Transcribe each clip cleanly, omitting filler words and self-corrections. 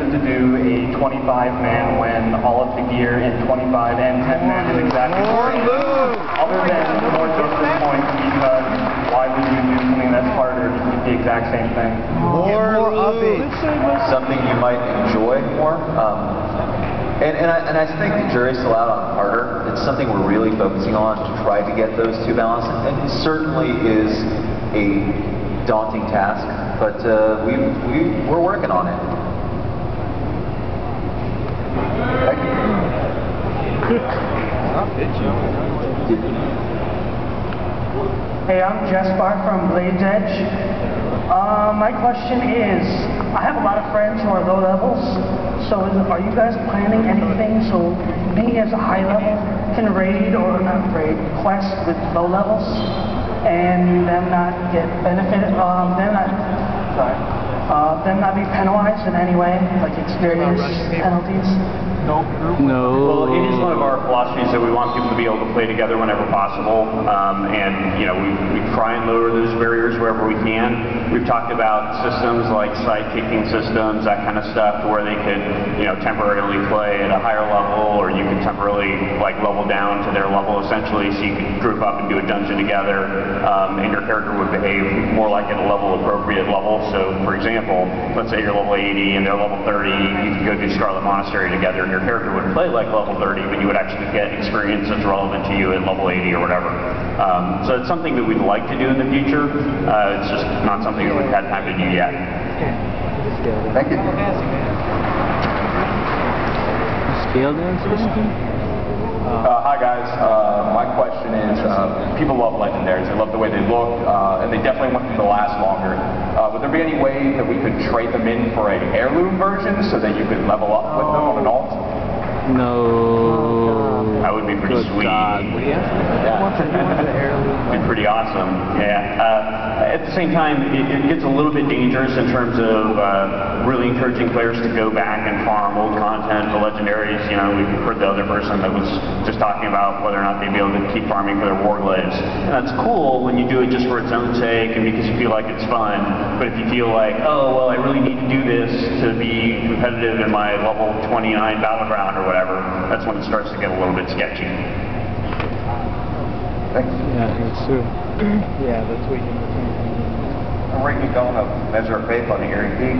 reason to do a 25-man when all of the gear in 25 and 10-man is exactly the same. Other than more distance points, because why would you do something that's harder to do the exact same thing? More of it. Something you might enjoy more. And I think the jury's still out on harder. It's something we're really focusing on to try to get those two balanced. And it certainly is a daunting task, but we're working on it. Hey, I'm Jespar from Blade's Edge. My question is, I have a lot of friends who are low levels, so are you guys planning anything so me as a high level can raid, or not raid, quest with low levels and them not get benefited, them not be penalized in any way, like experience penalties? No. Well, it is one of our philosophies that we want people to be able to play together whenever possible, and you know, we try and lower those barriers wherever we can. We've talked about systems like side-kicking systems, that kind of stuff, to where they could, you know, temporarily play at a higher level, or you could temporarily like level down to their level essentially, so you could group up and do a dungeon together, and your character would behave more like at a level appropriate level. So, for example, let's say you're level 80 and they're level 30, you could go do Scarlet Monastery together. Your character would play like level 30, but you would actually get experience that's relevant to you at level 80 or whatever. So it's something that we'd like to do in the future. It's just not something that we've had time to do yet. Thank you. Scale down system? Hi guys, my question is, people love legendaries, they love the way they look, and they definitely want them to last longer. Would there be any way that we could trade them in for a heirloom version so that you could level up with them on an alt? No. That would be pretty sweet. Be pretty awesome. Yeah. At the same time, it gets a little bit dangerous in terms of really encouraging players to go back and farm old content for legendaries. You know, we've heard the other person that was just talking about whether or not they'd be able to keep farming for their warglaives. And that's cool when you do it just for its own sake and because you feel like it's fun. But if you feel like, oh, well, I really need to do this to be competitive in my level 29 battleground or whatever, that's when it starts to get a little bit sketchy. Thanks. Yeah, that's true. Yeah, that's what you I'm Ricky Doan of Measure of Faith on the Erie Peak,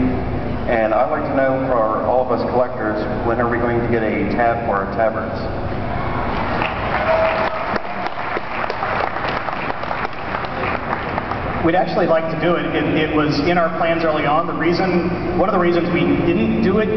and I'd like to know, for all of us collectors, when are we going to get a tab for our tabards? We'd actually like to do it. It was in our plans early on. One of the reasons we didn't do it